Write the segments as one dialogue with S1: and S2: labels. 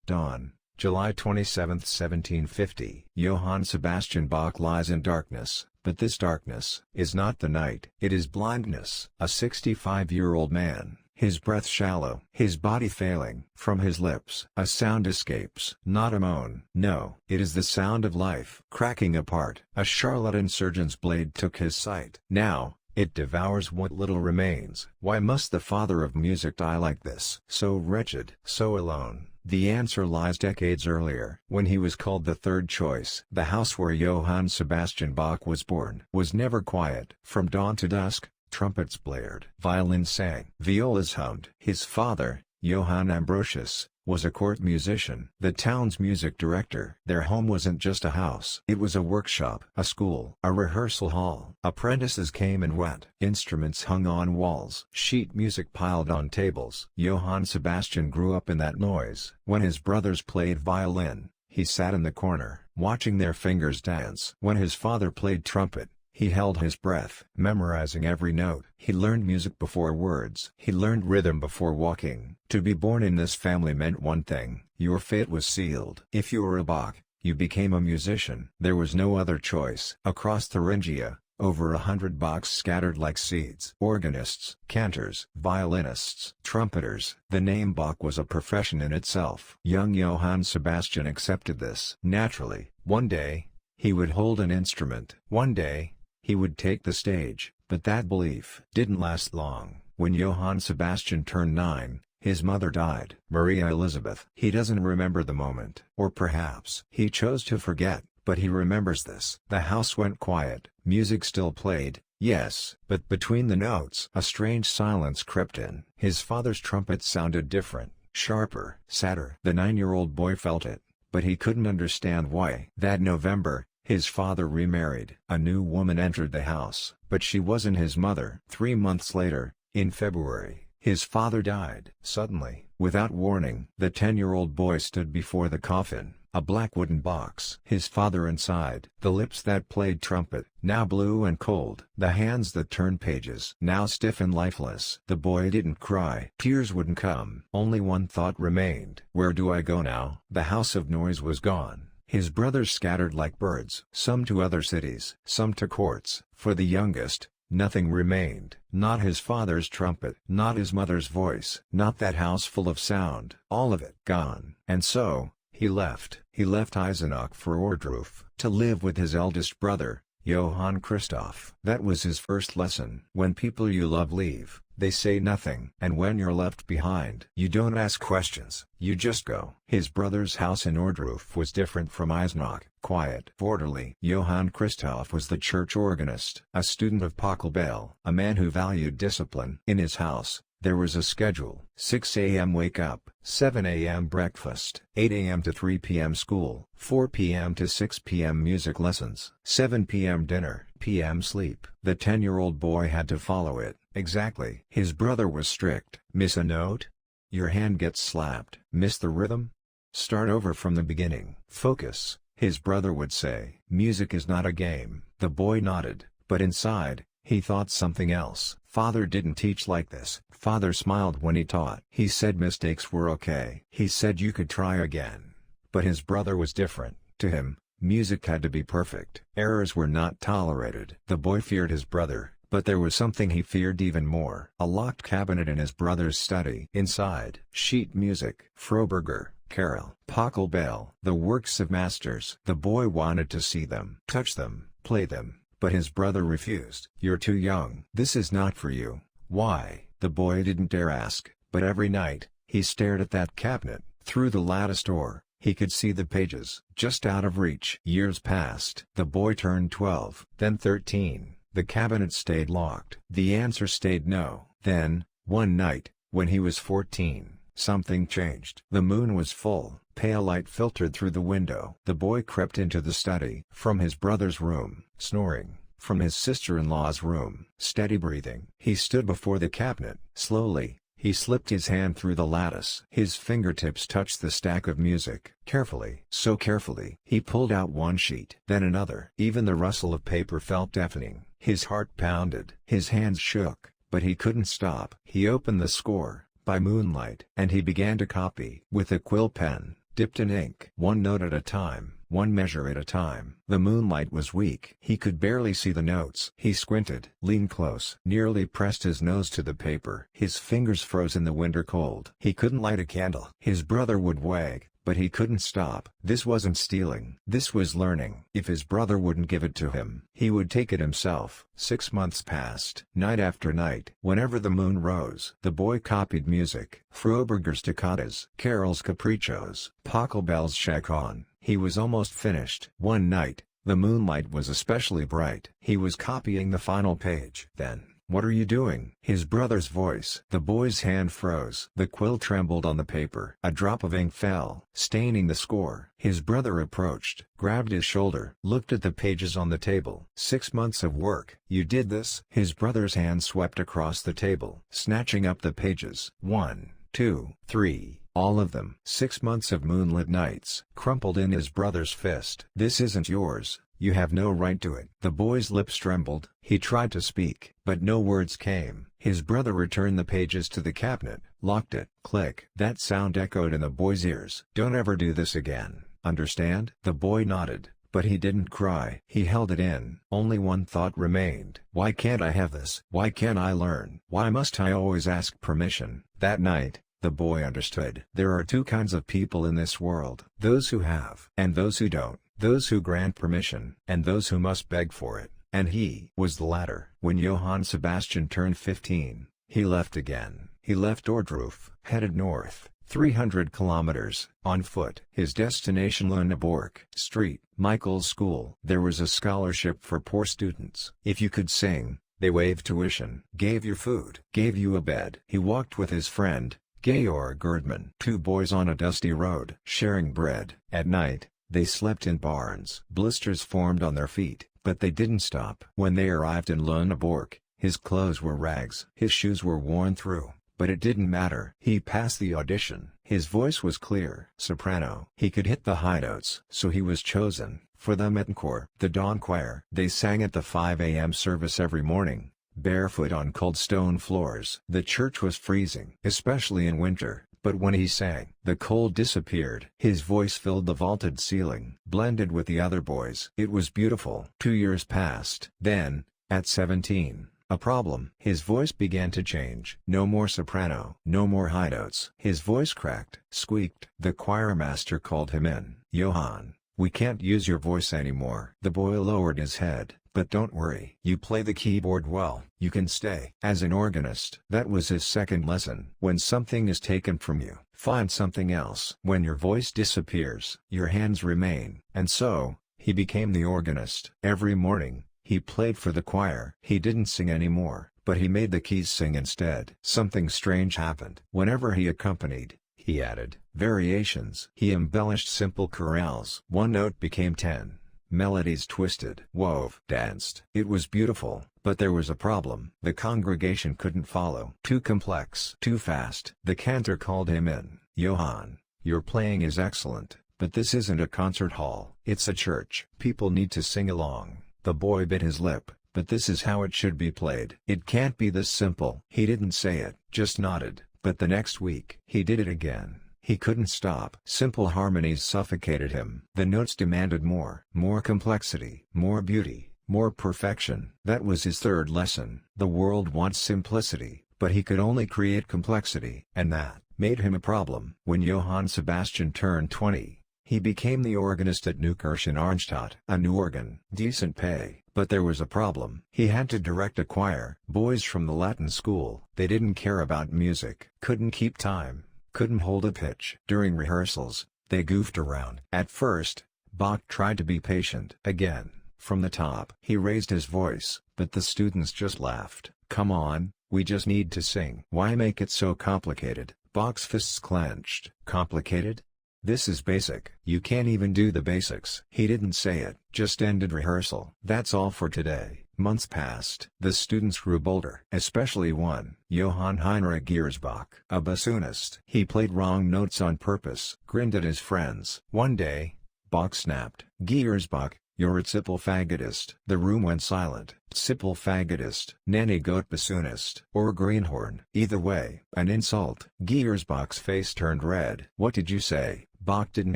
S1: Dawn, July 27, 1750. Johann Sebastian Bach lies in darkness, but this darkness is not the night. It is blindness. A 65-year-old man, his breath shallow, his body failing. From his lips a sound escapes. Not a moan. No, it is the sound of life cracking apart. A charlatan surgeon's blade took his sight. Now, it devours what little remains. Why must the father of music die like this? So wretched, so alone. The answer lies decades earlier, when he was called the third choice. The house where Johann Sebastian Bach was born was never quiet. From dawn to dusk, trumpets blared, violins sang, violas hummed. His father, Johann Ambrosius, was a court musician, the town's music director. Their home wasn't just a house. It was a workshop, a school, a rehearsal hall. Apprentices came and went. Instruments hung on walls. Sheet music piled on tables. Johann Sebastian grew up in that noise. When his brothers played violin, he sat in the corner, watching their fingers dance. When his father played trumpet, he held his breath, memorizing every note. He learned music before words. He learned rhythm before walking. To be born in this family meant one thing: your fate was sealed. If you were a Bach, you became a musician. There was no other choice. Across Thuringia, over 100 Bachs scattered like seeds. Organists, cantors, violinists, trumpeters. The name Bach was a profession in itself. Young Johann Sebastian accepted this. Naturally, one day, he would hold an instrument. One day, he would take the stage. But that belief didn't last long. When Johann Sebastian turned 9, his mother died, Maria Elizabeth. He doesn't remember the moment. Or perhaps he chose to forget, but he remembers this. The house went quiet. Music still played, yes, but between the notes a strange silence crept in. His father's trumpet sounded different, sharper, sadder. The 9-year-old boy felt it, but he couldn't understand why. That November, his father remarried. A new woman entered the house, but she wasn't his mother. 3 months later, in February, his father died. Suddenly, without warning, the 10-year-old boy stood before the coffin, a black wooden box. His father inside. The lips that played trumpet, now blue and cold. The hands that turned pages, now stiff and lifeless. The boy didn't cry. Tears wouldn't come. Only one thought remained. Where do I go now? The house of noise was gone. His brothers scattered like birds, some to other cities, some to courts. For the youngest, nothing remained. Not his father's trumpet, not his mother's voice, not that house full of sound. All of it gone. And so, he left. He left Eisenach for Ohrdruf, to live with his eldest brother, Johann Christoph. That was his first lesson. When people you love leave, they say nothing. And when you're left behind, you don't ask questions, you just go. His brother's house in Ohrdruf was different from Eisenach. Quiet, orderly. Johann Christoph was the church organist, a student of Pachelbel, a man who valued discipline. In his house, there was a schedule: 6 a.m. wake up, 7 a.m. breakfast, 8 a.m. to 3 p.m. school, 4 p.m. to 6 p.m. music lessons, 7 p.m. dinner, p.m. sleep. The 10-year-old boy had to follow it, exactly. His brother was strict. Miss a note? Your hand gets slapped. Miss the rhythm? Start over from the beginning. Focus, his brother would say. Music is not a game. The boy nodded, but inside, he thought something else. Father didn't teach like this. Father smiled when he taught. He said mistakes were okay. He said you could try again. But his brother was different. To him, music had to be perfect. Errors were not tolerated. The boy feared his brother, but there was something he feared even more. A locked cabinet in his brother's study. Inside, sheet music, Froberger, Carol, Pachelbel, the works of masters. The boy wanted to see them, touch them, play them. But his brother refused. You're too young. This is not for you. Why? The boy didn't dare ask, but every night, he stared at that cabinet. Through the lattice door, he could see the pages, just out of reach. Years passed. The boy turned 12, then 13. The cabinet stayed locked. The answer stayed no. Then, one night, when he was 14, something changed. The moon was full. Pale light filtered through the window. The boy crept into the study. From his brother's room, snoring. From his sister-in-law's room, steady breathing. He stood before the cabinet. Slowly, he slipped his hand through the lattice. His fingertips touched the stack of music. Carefully, so carefully. He pulled out one sheet, then another. Even the rustle of paper felt deafening. His heart pounded. His hands shook, but he couldn't stop. He opened the score, By Moonlight, and he began to copy. With a quill pen, dipped in ink. One note at a time, one measure at a time. The moonlight was weak. He could barely see the notes. He squinted, leaned close, nearly pressed his nose to the paper. His fingers froze in the winter cold. He couldn't light a candle. His brother would wag, but he couldn't stop. This wasn't stealing. This was learning. If his brother wouldn't give it to him, he would take it himself. 6 months passed. Night after night, whenever the moon rose, the boy copied music. Froberger's toccatas, Carol's capriccios, Pachelbel's chaconne. He was almost finished. One night, the moonlight was especially bright. He was copying the final page. Then, "What are you doing?" His brother's voice. The boy's hand froze. The quill trembled on the paper. A drop of ink fell, staining the score. His brother approached, grabbed his shoulder, looked at the pages on the table. 6 months of work. "You did this?" His brother's hand swept across the table, snatching up the pages. 1, 2, 3, all of them. 6 months of moonlit nights, crumpled in his brother's fist. "This isn't yours. You have no right to it." The boy's lips trembled. He tried to speak, but no words came. His brother returned the pages to the cabinet, locked it. Click. That sound echoed in the boy's ears. "Don't ever do this again, understand?" The boy nodded, but he didn't cry. He held it in. Only one thought remained. Why can't I have this? Why can't I learn? Why must I always ask permission? That night, the boy understood. There are two kinds of people in this world. Those who have, and those who don't. Those who grant permission, and those who must beg for it. And he was the latter. When Johann Sebastian turned 15, he left again. He left Ordruf, headed north, 300 kilometers, on foot. His destination Lüneburg Street, Michael's school. There was a scholarship for poor students. If you could sing, they waived tuition, gave you food, gave you a bed. He walked with his friend, Georg Erdmann. 2 boys on a dusty road, sharing bread. At night, they slept in barns. Blisters formed on their feet, but they didn't stop. When they arrived in Lüneburg, his clothes were rags. His shoes were worn through, but it didn't matter. He passed the audition. His voice was clear, soprano. He could hit the high notes. So he was chosen, for the Mettenchor, the dawn choir. They sang at the 5 a.m. service every morning, barefoot on cold stone floors. The church was freezing, especially in winter. But when he sang, the cold disappeared. His voice filled the vaulted ceiling, blended with the other boys. It was beautiful. 2 years passed. Then, at 17, a problem. His voice began to change. No more soprano. No more high notes. His voice cracked, squeaked. The choir master called him in. "Johann, we can't use your voice anymore." The boy lowered his head. "But don't worry. You play the keyboard well. You can stay." As an organist, that was his second lesson. When something is taken from you, find something else. When your voice disappears, your hands remain. And so, he became the organist. Every morning, he played for the choir. He didn't sing anymore, but he made the keys sing instead. Something strange happened. Whenever he accompanied, he added variations. He embellished simple chorales. One note became 10. Melodies twisted, wove, danced. It was beautiful, but there was a problem. The congregation couldn't follow. Too complex. Too fast. The cantor called him in. "Johann, your playing is excellent, but this isn't a concert hall. It's a church. People need to sing along." The boy bit his lip. "But this is how it should be played. It can't be this simple." He didn't say it, just nodded. But the next week, he did it again. He couldn't stop. Simple harmonies suffocated him. The notes demanded more complexity, more beauty, more perfection. That was his third lesson. The world wants simplicity, but he could only create complexity. And that made him a problem. When Johann Sebastian turned 20, he became the organist at Neukirch in Arnstadt. A new organ, decent pay, but there was a problem. He had to direct a choir. Boys from the Latin school. They didn't care about music, couldn't keep time, couldn't hold a pitch. During rehearsals, they goofed around. At first, Bach tried to be patient. Again, from the top, he raised his voice, but the students just laughed. "Come on, we just need to sing. Why make it so complicated?" Bach's fists clenched. "Complicated? This is basic. You can't even do the basics." He didn't say it, just ended rehearsal. That's all for today. Months passed. The students grew bolder, especially one, Johann Heinrich Giersbach, a bassoonist. He played wrong notes on purpose, grinned at his friends. One day, Bach snapped, "Giersbach, you're a zippelfagotist." The room went silent. Zippelfagotist, nanny goat bassoonist, or greenhorn. Either way, an insult. Giersbach's face turned red. "What did you say?" Bach didn't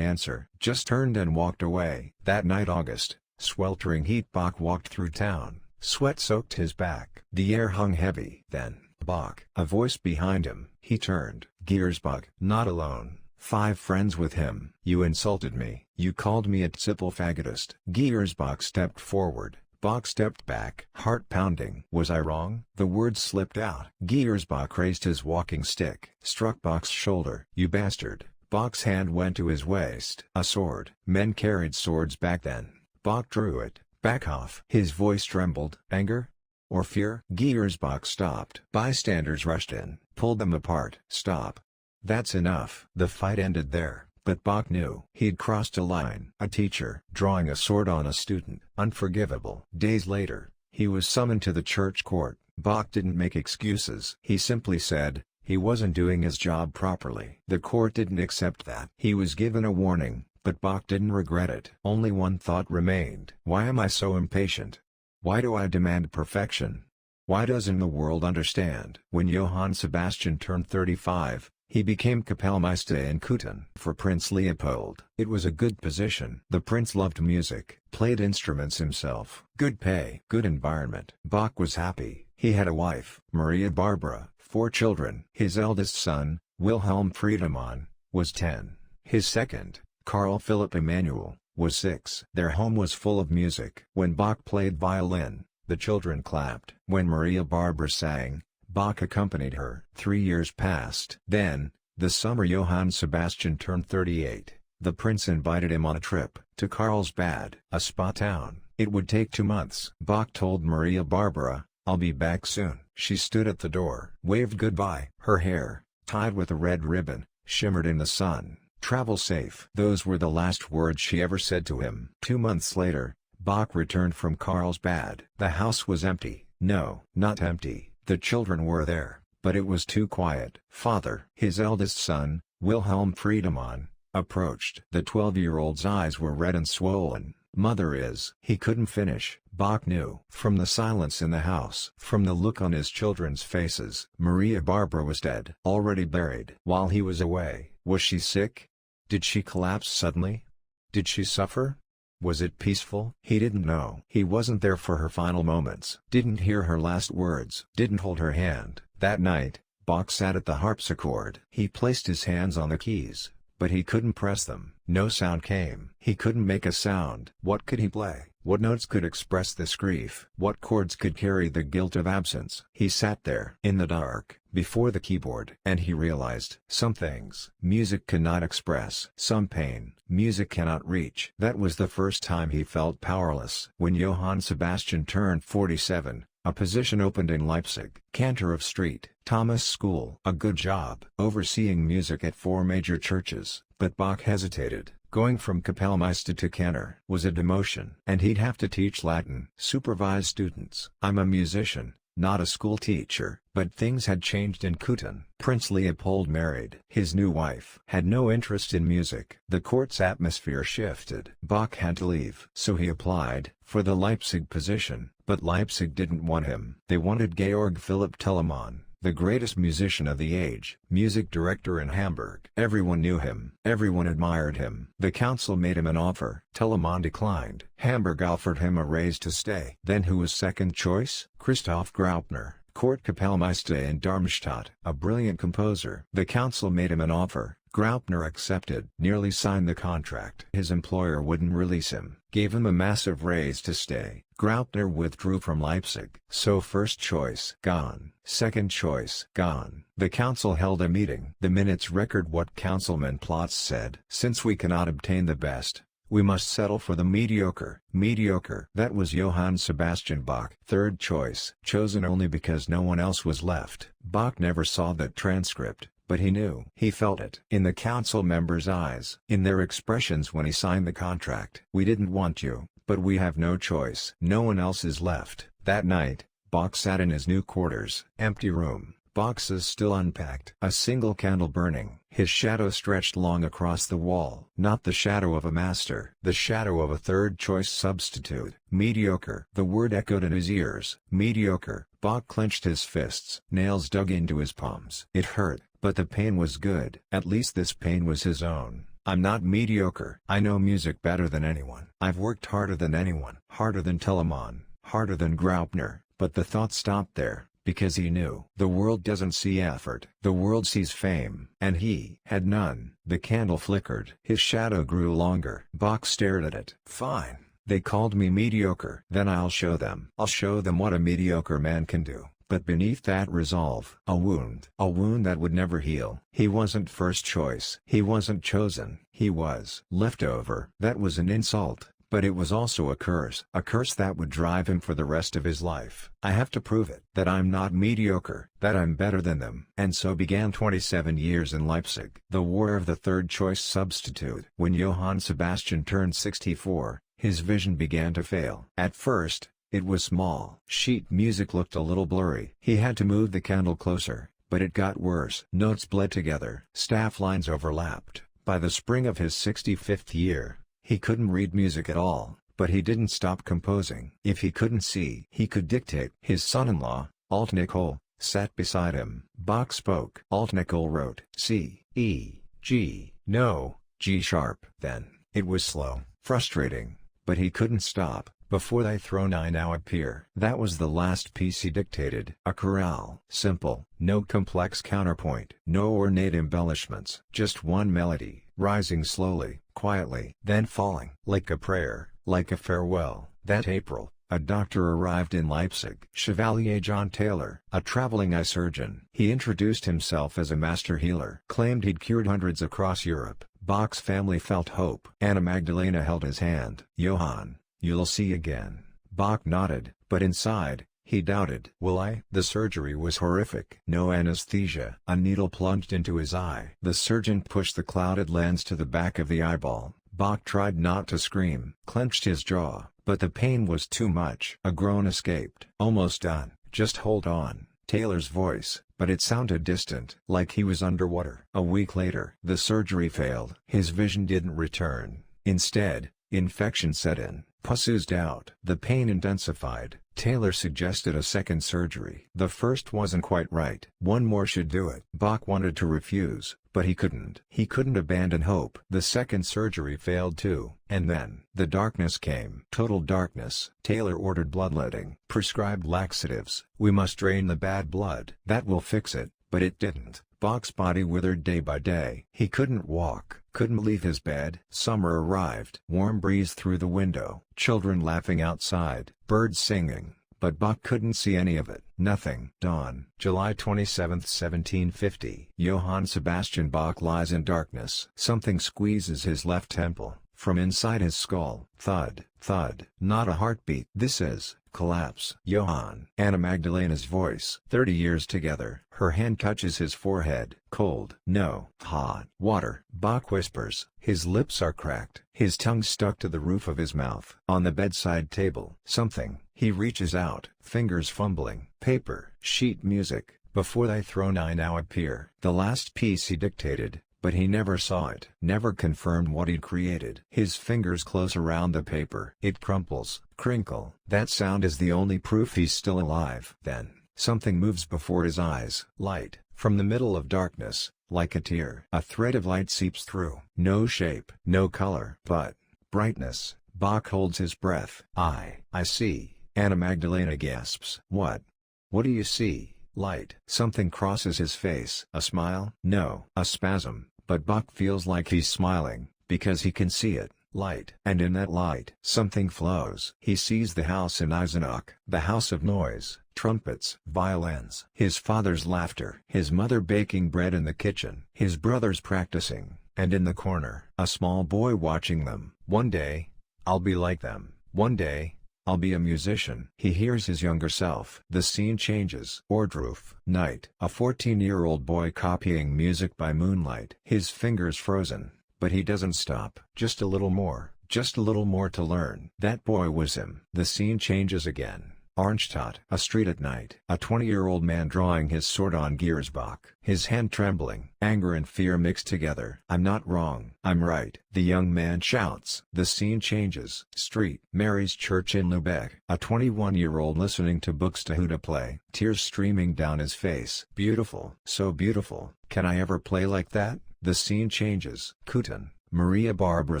S1: answer, just turned and walked away. That night, August, sweltering heat, Bach walked through town. Sweat soaked his back. The air hung heavy. Then, Bach. A voice behind him. He turned. Giersbach. Not alone. 5 friends with him. You insulted me. You called me a simple faggotist. Giersbach stepped forward. Bach stepped back. Heart pounding. Was I wrong? The words slipped out. Giersbach raised his walking stick. Struck Bach's shoulder. You bastard. Bach's hand went to his waist. A sword. Men carried swords back then. Bach drew it. Back off. His voice trembled. Anger? Or fear? Giersbach stopped. Bystanders rushed in. Pulled them apart. Stop. That's enough. The fight ended there, but Bach knew he'd crossed a line. A teacher drawing a sword on a student. Unforgivable. Days later, he was summoned to the church court. Bach didn't make excuses. He simply said he wasn't doing his job properly. The court didn't accept that. He was given a warning, but Bach didn't regret it. Only one thought remained. Why am I so impatient? Why do I demand perfection? Why doesn't the world understand? When Johann Sebastian turned 35, he became Kapellmeister in Köthen for Prince Leopold. It was a good position. The prince loved music, played instruments himself. Good pay, good environment. Bach was happy. He had a wife, Maria Barbara, 4 children. His eldest son, Wilhelm Friedemann, was 10. His second, Carl Philipp Emanuel, was 6. Their home was full of music. When Bach played violin, the children clapped. When Maria Barbara sang, Bach accompanied her. 3 years passed. Then, the summer Johann Sebastian turned 38, the prince invited him on a trip to Carlsbad, a spa town. It would take 2 months. Bach told Maria Barbara, I'll be back soon. She stood at the door, waved goodbye. Her hair, tied with a red ribbon, shimmered in the sun. Travel safe. Those were the last words she ever said to him. 2 months later, Bach returned from Carlsbad. The house was empty. No, not empty. The children were there, but it was too quiet. Father, his eldest son, Wilhelm Friedemann, approached. The 12-year-old's eyes were red and swollen. Mother is. He couldn't finish. Bach knew. From the silence in the house, from the look on his children's faces, Maria Barbara was dead. Already buried. While he was away, was she sick? Did she collapse suddenly? Did she suffer? Was it peaceful? He didn't know. He wasn't there for her final moments. Didn't hear her last words. Didn't hold her hand. That night, Bach sat at the harpsichord. He placed his hands on the keys, but he couldn't press them. No sound came. He couldn't make a sound. What could he play? What notes could express this grief? What chords could carry the guilt of absence? He sat there, in the dark, before the keyboard, and he realized some things music cannot express. Some pain music cannot reach. That was the first time he felt powerless. When Johann Sebastian turned 47, a position opened in Leipzig. Cantor of St. Thomas School. A good job. Overseeing music at 4 major churches. But Bach hesitated. Going from Kapellmeister to Cantor was a demotion. And he'd have to teach Latin. Supervise students. I'm a musician, not a school teacher. But things had changed in Köthen. Prince Leopold married. His new wife had no interest in music. The court's atmosphere shifted. Bach had to leave. So he applied for the Leipzig position, but Leipzig didn't want him. They wanted Georg Philipp Telemann, the greatest musician of the age, music director in Hamburg. Everyone knew him. Everyone admired him. The council made him an offer. Telemann declined. Hamburg offered him a raise to stay. Then who was second choice? Christoph Graupner, court Kapellmeister in Darmstadt, a brilliant composer. The council made him an offer. Graupner accepted. Nearly signed the contract. His employer wouldn't release him. Gave him a massive raise to stay. Graupner withdrew from Leipzig. So first choice gone. Second choice gone. The council held a meeting. The minutes record what Councilman Plotz said. Since we cannot obtain the best, we must settle for the mediocre. Mediocre. That was Johann Sebastian Bach. Third choice. Chosen only because no one else was left. Bach never saw that transcript, but he knew. He felt it. In the council members' eyes. In their expressions when he signed the contract. We didn't want you, but we have no choice. No one else is left. That night, Bach sat in his new quarters. Empty room. Boxes still unpacked. A single candle burning. His shadow stretched long across the wall. Not the shadow of a master. The shadow of a third-choice substitute. Mediocre. The word echoed in his ears. Mediocre. Bach clenched his fists. Nails dug into his palms. It hurt, but the pain was good. At least this pain was his own. I'm not mediocre. I know music better than anyone. I've worked harder than anyone. Harder than Telemann, harder than Graupner. But the thought stopped there, because he knew. The world doesn't see effort. The world sees fame. And he had none. The candle flickered. His shadow grew longer. Bach stared at it. Fine. They called me mediocre. Then I'll show them. I'll show them what a mediocre man can do. But beneath that resolve, a wound that would never heal. He wasn't first choice. He wasn't chosen. He was leftover. That was an insult, but it was also a curse that would drive him for the rest of his life. I have to prove it, that I'm not mediocre, that I'm better than them. And so began 27 years in Leipzig. The war of the third choice substitute. When Johann Sebastian turned 64, his vision began to fail. At first, it was small. Sheet music looked a little blurry. He had to move the candle closer, but it got worse. Notes bled together. Staff lines overlapped. By the spring of his 65th year, he couldn't read music at all, but he didn't stop composing. If he couldn't see, he could dictate. His son-in-law, Alt Nicol, sat beside him. Bach spoke. Alt Nicol wrote C, E, G, no, G sharp. Then, it was slow, frustrating, but he couldn't stop. Before thy throne I now appear. That was the last piece he dictated. A chorale. Simple, no complex counterpoint, no ornate embellishments. Just one melody, rising slowly, quietly, then falling. Like a prayer, like a farewell. That April, a doctor arrived in Leipzig. Chevalier John Taylor, a traveling eye surgeon. He introduced himself as a master healer. Claimed he'd cured hundreds across Europe. Bach's family felt hope. Anna Magdalena held his hand. Johann, you'll see again. Bach nodded, but inside, he doubted. Will I? The surgery was horrific. No anesthesia. A needle plunged into his eye. The surgeon pushed the clouded lens to the back of the eyeball. Bach tried not to scream, clenched his jaw, but the pain was too much. A groan escaped. Almost done. Just hold on. Taylor's voice, but it sounded distant, like he was underwater. A week later, the surgery failed. His vision didn't return. Instead, infection set in. Pus oozed out. The pain intensified. Taylor suggested a second surgery. The first wasn't quite right. One more should do it. Bach wanted to refuse, but he couldn't. He couldn't abandon hope. The second surgery failed too. And then, the darkness came. Total darkness. Taylor ordered bloodletting. Prescribed laxatives. We must drain the bad blood. That will fix it, but it didn't. Bach's body withered day by day. He couldn't walk, couldn't leave his bed. Summer arrived. Warm breeze through the window. Children laughing outside. Birds singing. But Bach couldn't see any of it. Nothing. Dawn. July 27, 1750. Johann Sebastian Bach lies in darkness. Something squeezes his left temple. From inside his skull. Thud. Thud. Not a heartbeat. This is collapse. Johann. Anna Magdalena's voice. 30 years together. Her hand touches his forehead. Cold. No. Hot. Water. Bach whispers. His lips are cracked. His tongue stuck to the roof of his mouth. On the bedside table. Something. He reaches out. Fingers fumbling. Paper. Sheet music. Before thy throne I now appear. The last piece he dictated. But he never saw it. Never confirmed what he'd created. His fingers close around the paper. It crumples. Crinkle. That sound is the only proof he's still alive. Then, something moves before his eyes. Light. From the middle of darkness, like a tear. A thread of light seeps through. No shape. No color. But, brightness. Bach holds his breath. I see. Anna Magdalena gasps. What? What do you see? Light. Something crosses his face. A smile? No. A spasm. But Bach feels like he's smiling, because he can see it. Light. And in that light, something flows. He sees the house in Eisenach, the house of noise, trumpets, violins. His father's laughter. His mother baking bread in the kitchen. His brothers practicing. And in the corner, a small boy watching them. One day, I'll be like them. One day, I'll be a musician. He hears his younger self. The scene changes. Ordruf. Night. A 14-year-old boy copying music by moonlight. His fingers frozen. But he doesn't stop. Just a little more. Just a little more to learn. That boy was him. The scene changes again. Arnstadt. A street at night. A 20-year-old man drawing his sword on Giersbach. His hand trembling. Anger and fear mixed together. I'm not wrong. I'm right. The young man shouts. The scene changes. Street. Mary's church in Lübeck. A 21-year-old listening to Buxtehude play. Tears streaming down his face. Beautiful. So beautiful. Can I ever play like that? The scene changes. Kuten. Maria Barbara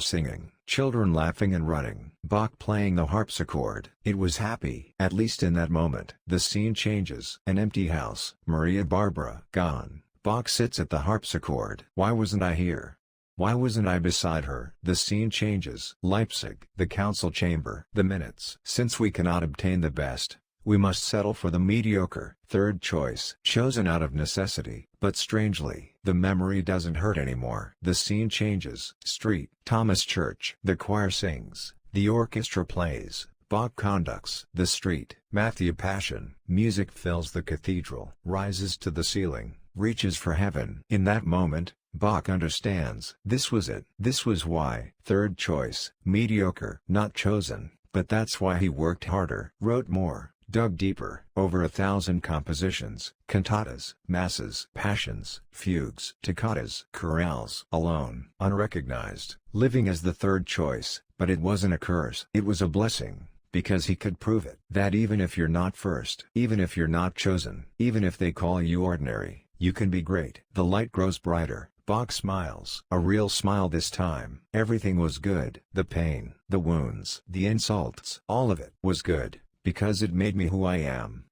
S1: singing, children laughing and running, Bach playing the harpsichord. It was happy, at least in that moment. The scene changes. An empty house, Maria Barbara gone. Bach sits at the harpsichord. Why wasn't I here? Why wasn't I beside her? The scene changes. Leipzig, the council chamber. The minutes. Since we cannot obtain the best, we must settle for the mediocre. Third choice. Chosen out of necessity. But strangely, the memory doesn't hurt anymore. The scene changes. Street. Thomas Church. The choir sings. The orchestra plays. Bach conducts. The street. Matthew Passion. Music fills the cathedral. Rises to the ceiling. Reaches for heaven. In that moment, Bach understands. This was it. This was why. Third choice. Mediocre. Not chosen. But that's why he worked harder. Wrote more. Dug deeper. Over 1,000 compositions, cantatas, masses, passions, fugues, toccatas, chorales. Alone. Unrecognized. Living as the third choice, but it wasn't a curse. It was a blessing. Because he could prove it. That even if you're not first, even if you're not chosen, even if they call you ordinary, you can be great. The light grows brighter. Bach smiles. A real smile this time. Everything was good. The pain, the wounds, the insults, all of it was good. Because it made me who I am.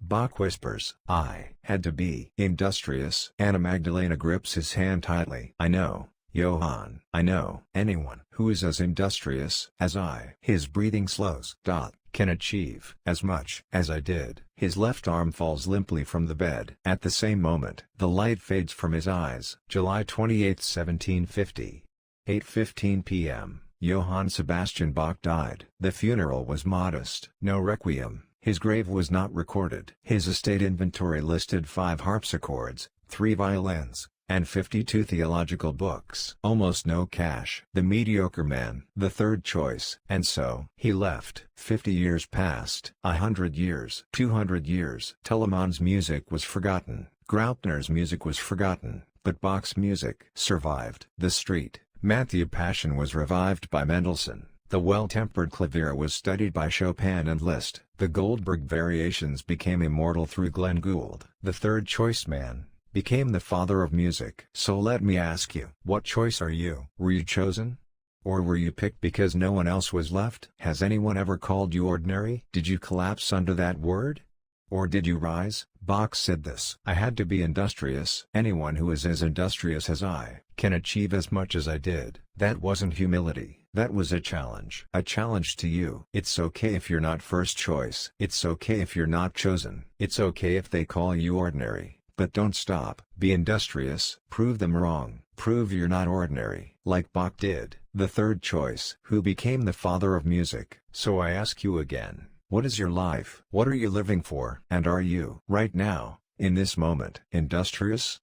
S1: Bach whispers, I had to be industrious. Anna Magdalena grips his hand tightly. I know, Johann. I know. Anyone who is as industrious as I. His breathing slows. Can achieve as much as I did. His left arm falls limply from the bed. At the same moment, the light fades from his eyes. July 28, 1750. 8:15 p.m. Johann Sebastian Bach died. The funeral was modest. No requiem. His grave was not recorded. His estate inventory listed 5 harpsichords, 3 violins, and 52 theological books. Almost no cash. The mediocre man. The third choice. And so, he left. 50 years passed. 100 years. 200 years. Telemann's music was forgotten. Graupner's music was forgotten. But Bach's music survived. The street. Matthew Passion was revived by Mendelssohn. The Well-Tempered Clavier was studied by Chopin and Liszt. The Goldberg Variations became immortal through Glenn Gould. The third choice man became the father of music. So let me ask you, what choice are you? Were you chosen? Or were you picked because no one else was left? Has anyone ever called you ordinary? Did you collapse under that word? Or did you rise? Bach said this. I had to be industrious. Anyone who is as industrious as I can achieve as much as I did. That wasn't humility. That was a challenge. A challenge to you. It's okay if you're not first choice. It's okay if you're not chosen. It's okay if they call you ordinary. But don't stop. Be industrious. Prove them wrong. Prove you're not ordinary. Like Bach did. The third choice. Who became the father of music. So I ask you again. What is your life? What are you living for? And are you, right now, in this moment, industrious?